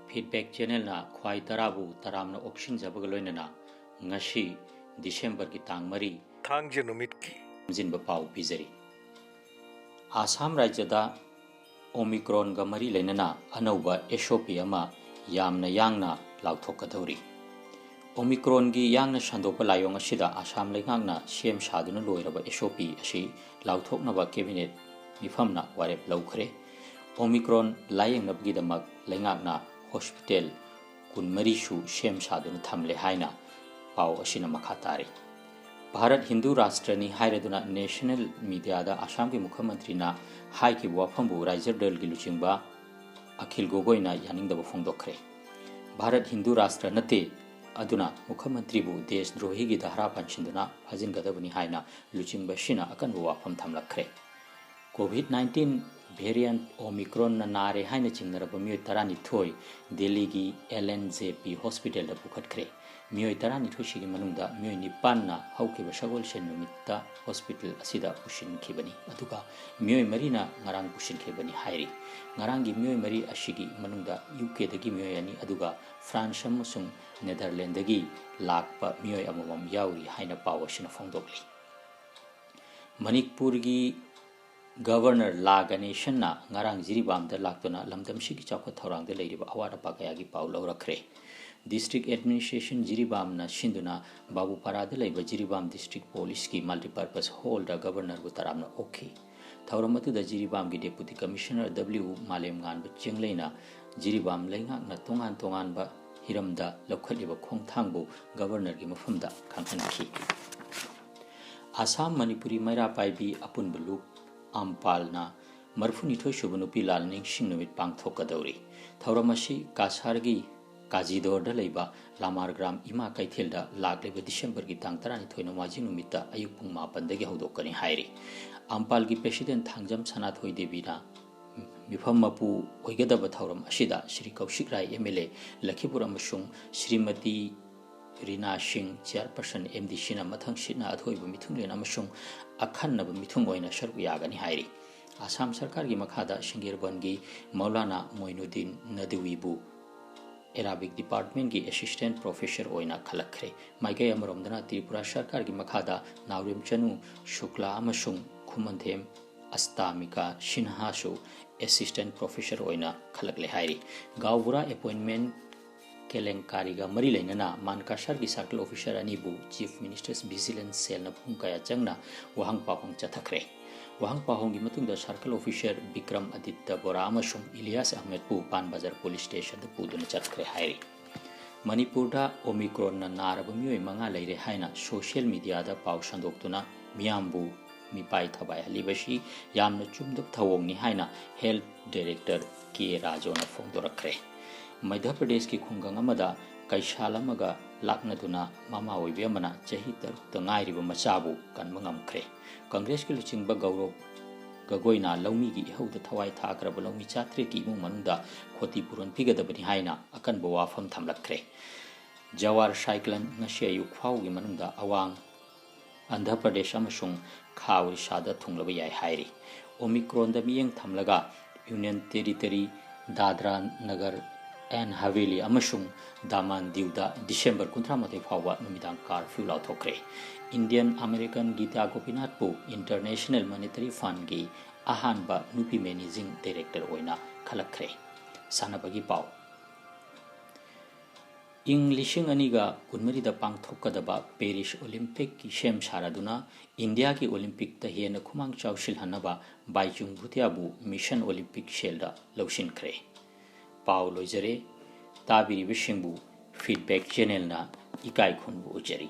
Feedback channel ना ख्वाई तराबू तरामना auxin जबगलोइना ngasi दिसंबर की तांग मरी थांगजे नुमित की जिनबा पाव पिजरी आसाम राज्यदा ओमिक्रॉन गा मरी लेनना अनौबा एसओपी अमा यामना यांगना लाउथोकदौरी ओमिक्रॉन की यांगना संदोप लायोंग असिदा आसाम लेंगांगना सेम सादुना लोइरबा एसओपी असि लाउथोकनबा कैबिनेट मिफमना वारेप लौखरे ओमिक्रॉन लायंगनबगिदमक लेंगांगना हॉस्पिटल कुनमरीसु सेम सादुना थमले हाइना पाव असिना मखा तारे भारत हिंदू राष्ट्रनी हाइरदुना नेशनल मीडियादा आसाम के मुख्यमंत्री ना हाई की वाफमबु राइजर दल की लुचिंगबा अखिल गोगोइना यानिंगदब फोंदोखरे भारत हिंदू राष्ट्र नते अदुना मुख्यमंत्री बु देशद्रोही की धारा पंचिंदुना फाजिनगदबनी हाइना लुचिंगबा सिना अकनबु वाफम थमलखरे कोविड-19 वेरिएंट ओमिक्रॉन नारे हाइना चिंगनरब मियोय तरानिथोय दिल्ली की एलएनजेपी हॉस्पिटल दा पुखटखरे मियोय तरानिथोय सिगी मनुंगदा मियोय निपानना हौकिबा सगोलसेन नुमित्ता हॉस्पिटल असिदा पुसिनखिबनी अदुगा मियोय मरीना ngarang पुसिनखिबनी हाइरी ngarangi मियोय मरी असिगी मनुंगदा यूके दगी मियोय अनि अदुगा फ्रांस अमसुंग नेदरलैंड दगी लाकपा मियोय अममम याउरी हाइना पावसिना फोंदोकली मणिपुर की गवर्नर ला गणेशन ngarang जिरीबामदा लाक्तोना लमदमसिगी चाखो थौरांगदा लेरिबा अवादा पाकयागी पाव लौरखरे डिस्ट्रिक्ट एडमिनिस्ट्रेशन जिरीबामना सिंधुना बाबूपारादा लेबा जिरीबाम डिस्ट्रिक्ट पुलिस की मल्टीपर्पज हॉल दा गवर्नर बु तरामना ओखी थौरमतुदा जिरीबाम की डेप्यूटी कमिश्नर डब्ल्यू मालेमगान चिंगलेना जिरीबाम लेंगाकना तोंगान तोंगानबा हिरमदा लौखलिबा खोंथांगबु गवर्नर की मफमदा खांगहनखी आसाम मणिपुरी मैरा पाइबी अपुनबलु आमपालना मरफुनिथोय सुबनुपी लाल निंगसिंग नुमित पांगथोकदौरी थौरमसी कासारगी काजीदोरदा लेबा लामारग्राम इमा कैथेलदा लागलेबा दिसंबर की तांग 12 नोमाजिंग नुमित्ता अयुक पुंग 9 दगी हौदोकनी हाइरी आमपाल की प्रेसिडेंट थांगजम सनाथोय देवीना मिफम मपू ओइगदबा थौरम असिदा श्री कौशिक राय एमएलए लखीपुर अमसुंग श्रीमती रीना सिंह चेयरपर्सन एमडीसी ना मथंग सिना अथोइबा मिथुंगलेन अमसुंग अखन्नबा मिथुंग ओइना सरकु यागनी हाइरी आसाम सरकार की मखादा सिंगेरबन की मौलाना मोइनुद्दीन नदवीबू एराबिक डिपार्टमेंट की असिस्टेंट प्रोफेसर ओइना खलखरे माइकई अमरोमदना त्रिपुरा सरकार की मखादा नावरिम चनु शुक्ला अमसुंग खुमनथेम अस्तामिका सिन्हासु असिस्टेंट प्रोफेसर ओइना खलकले हाइरी गावबुरा अपॉइंटमेंट केलेंकारीगा मरी लेना मानकासर की सर्कल ऑफिसर अनीबू चीफ मिनिस्टर्स विजिलेंस सेल न पुंकाया चंगना वहांग पाहोंग चथखरे वहांग पाहोंग की मतुंग द सर्कल ऑफिसर विक्रम आदित्य बोरा अमसुंग इलियास अहमद पु Pan Bazar police station the पुदुन चथखरे हाइरी Manipur दा ओमिक्रॉन न नारब मियोय मंगा लेरे हाइना सोशल मीडिया दा पाव संदोक्तुना मियामबू मिपाई थबाय हलिबशी यामन चुमदक थवोंगनी हाइना हेल्थ डायरेक्टर के राजोना फोंदोरखरे मध्य प्रदेश की खुंगंग अमदा कैशालमगा लाकनदुना मामा ओइबे अमना चही तरुक नाइरिबा मचाबु कनबा ngamखरे कांग्रेस की लुचिंगबा गौरव गगोइना लौमी की इहौदा थवाई थाखरबा लौमी चात्रे की इमुंग मनुंगदा खोती पुरन पिगदबनी हाइना अकनबा वाफम थमलखरे जवार साइक्लोन ngasi ayuk फाउगी मनुंगदा अवांग आंध्र प्रदेश अमसुंग खा ओडिशादा थुंगलबा याय हाइरी ओमिक्रॉन दा मियंग थमलगा union territory Dadra Nagar and Haveli अमसुंग दामान दीवदा दिसंबर 19 फाउबा नुमिदांग कर्फ्यू लाउथोखरे इंडियन अमेरिकन गीता गोपीनाथपु इंटरनेशनल मॉनेटरी फंड की अहानबा नुपी मैनेजिंग डायरेक्टर ओइना खलखरे सानबगी पाव इंग्लिशिंग अनिगा कुनमरीदा पांगथोकदबा पेरिस ओलंपिक की सेम सारादुना इंडिया की ओलंपिक तहेन खुमांग चाउसिल हनबा बाइचुंग भुतियाबु मिशन ओलंपिक सेलदा लौसिनखरे पाव लोइजरे ताबिरिबिसिंगबु फीडबैक चैनल ना इकाई खुनबु उजरी।